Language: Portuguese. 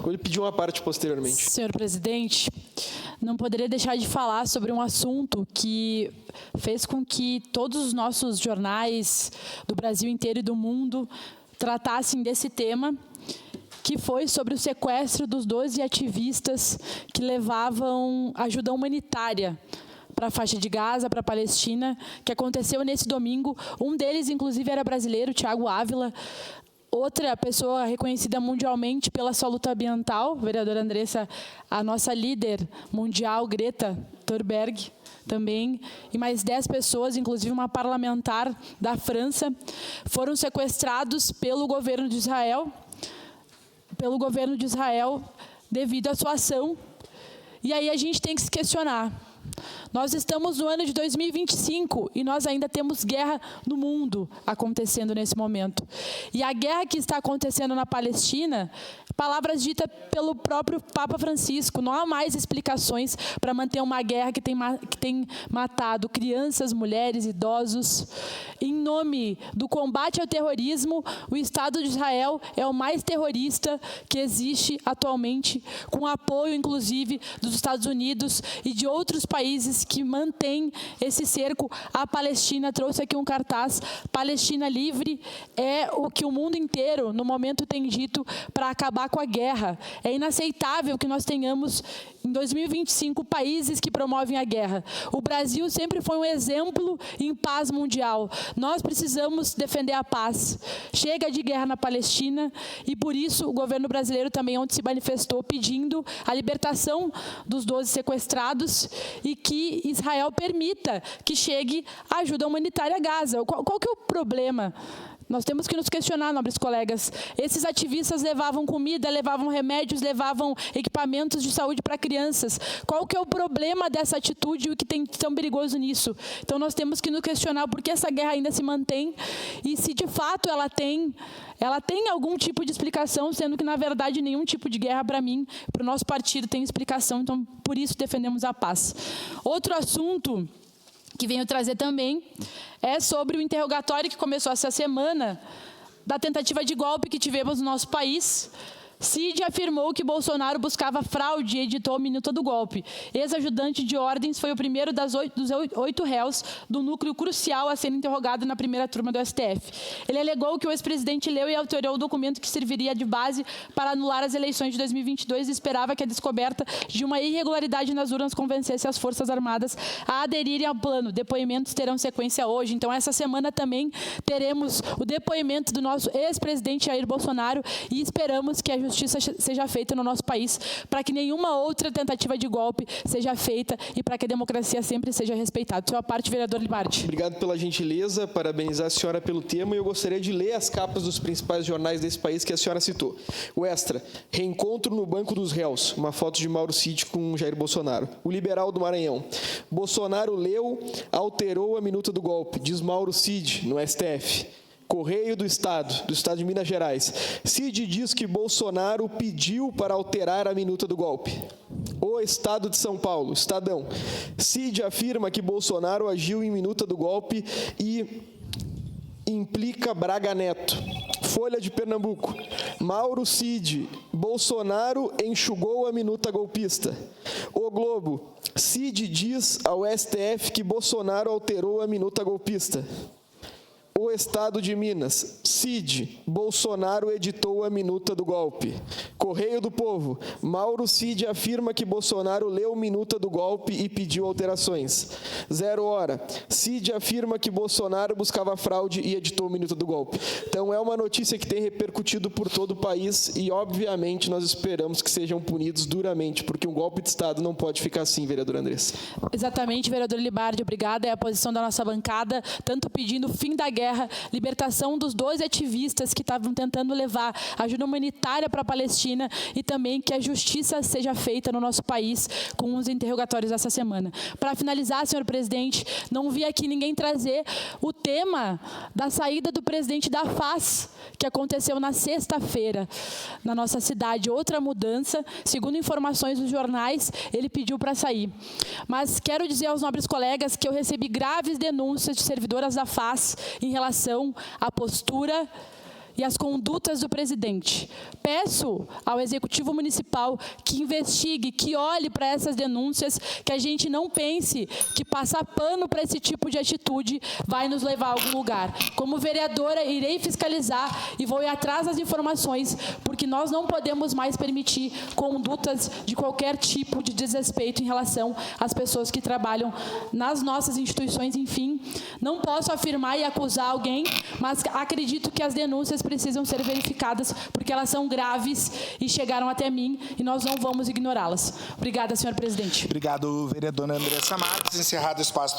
Ou ele pediu uma parte posteriormente? Senhor presidente, não poderia deixar de falar sobre um assunto que fez com que todos os nossos jornais do Brasil inteiro e do mundo tratassem desse tema, que foi sobre o sequestro dos 12 ativistas que levavam ajuda humanitária para a faixa de Gaza, para a Palestina, que aconteceu nesse domingo. Um deles, inclusive, era brasileiro, Thiago Ávila. Outra pessoa reconhecida mundialmente pela sua luta ambiental, vereadora Andressa, a nossa líder mundial, Greta Thunberg, também, e mais 10 pessoas, inclusive uma parlamentar da França, foram sequestrados pelo governo de Israel, devido à sua ação. E aí a gente tem que se questionar. Nós estamos no ano de 2025 e nós ainda temos guerra no mundo acontecendo nesse momento. E a guerra que está acontecendo na Palestina, palavras ditas pelo próprio Papa Francisco, não há mais explicações para manter uma guerra que tem matado crianças, mulheres, idosos. Em nome do combate ao terrorismo, o Estado de Israel é o mais terrorista que existe atualmente, com apoio, inclusive, dos Estados Unidos e de outros países que mantêm esse cerco à Palestina. Trouxe aqui um cartaz: Palestina livre é o que o mundo inteiro, no momento, tem dito para acabar com a guerra. É inaceitável que nós tenhamos, em 2025, países que promovem a guerra. O Brasil sempre foi um exemplo em paz mundial. Nós precisamos defender a paz. Chega de guerra na Palestina e, por isso, o governo brasileiro também ontem se manifestou pedindo a libertação dos 12 sequestrados e que Israel permita que chegue a ajuda humanitária a Gaza. Qual que é o problema? Nós temos que nos questionar, nobres colegas. Esses ativistas levavam comida, levavam remédios, levavam equipamentos de saúde para crianças. Qual que é o problema dessa atitude e o que tem tão perigoso nisso? Então, nós temos que nos questionar por que essa guerra ainda se mantém e se, de fato, ela tem algum tipo de explicação, sendo que, na verdade, nenhum tipo de guerra, para mim, para o nosso partido, tem explicação. Então, por isso, defendemos a paz. Outro assunto que venho trazer também é sobre o interrogatório que começou essa semana da tentativa de golpe que tivemos no nosso país. Cid afirmou que Bolsonaro buscava fraude e editou a minuta do golpe. Ex-ajudante de ordens foi o primeiro dos 8 réus do núcleo crucial a ser interrogado na primeira turma do STF. Ele alegou que o ex-presidente leu e alterou o documento que serviria de base para anular as eleições de 2022 e esperava que a descoberta de uma irregularidade nas urnas convencesse as Forças Armadas a aderirem ao plano. Depoimentos terão sequência hoje. Então, essa semana também teremos o depoimento do nosso ex-presidente Jair Bolsonaro e esperamos que a justiça seja feita no nosso país para que nenhuma outra tentativa de golpe seja feita e para que a democracia sempre seja respeitada. Sua parte, vereador Libardi. Obrigado pela gentileza, parabenizar a senhora pelo tema e eu gostaria de ler as capas dos principais jornais desse país que a senhora citou. O Extra: reencontro no banco dos réus, uma foto de Mauro Cid com Jair Bolsonaro. O Liberal do Maranhão: Bolsonaro leu, alterou a minuta do golpe, diz Mauro Cid no STF. Correio do Estado de Minas Gerais: Cid diz que Bolsonaro pediu para alterar a minuta do golpe. O Estado de São Paulo, Estadão: Cid afirma que Bolsonaro agiu em minuta do golpe e implica Braga Neto. Folha de Pernambuco: Mauro Cid: Bolsonaro enxugou a minuta golpista. O Globo: Cid diz ao STF que Bolsonaro alterou a minuta golpista. O Estado de Minas: Cid: Bolsonaro editou a minuta do golpe. Correio do Povo: Mauro Cid afirma que Bolsonaro leu minuta do golpe e pediu alterações. 0 Hora: Cid afirma que Bolsonaro buscava fraude e editou a minuta do golpe. Então, é uma notícia que tem repercutido por todo o país e, obviamente, nós esperamos que sejam punidos duramente, porque um golpe de Estado não pode ficar assim, vereador Andressa. Exatamente, vereador Libardi, obrigada. É a posição da nossa bancada, tanto pedindo o fim da guerra, libertação dos 12 ativistas que estavam tentando levar ajuda humanitária para a Palestina e também que a justiça seja feita no nosso país com os interrogatórios essa semana. Para finalizar, senhor presidente, não vi aqui ninguém trazer o tema da saída do presidente da FAS, que aconteceu na sexta-feira na nossa cidade. Outra mudança, segundo informações dos jornais, ele pediu para sair. Mas quero dizer aos nobres colegas que eu recebi graves denúncias de servidoras da FAS em relação à postura e as condutas do presidente. Peço ao Executivo Municipal que investigue, que olhe para essas denúncias, que a gente não pense que passar pano para esse tipo de atitude vai nos levar a algum lugar. Como vereadora, irei fiscalizar e vou ir atrás das informações, porque nós não podemos mais permitir condutas de qualquer tipo de desrespeito em relação às pessoas que trabalham nas nossas instituições. Enfim, não posso afirmar e acusar alguém, mas acredito que as denúncias precisam ser verificadas, porque elas são graves e chegaram até mim e nós não vamos ignorá-las. Obrigada, senhor presidente. Obrigado, vereadora Andressa Marques. Encerrado o espaço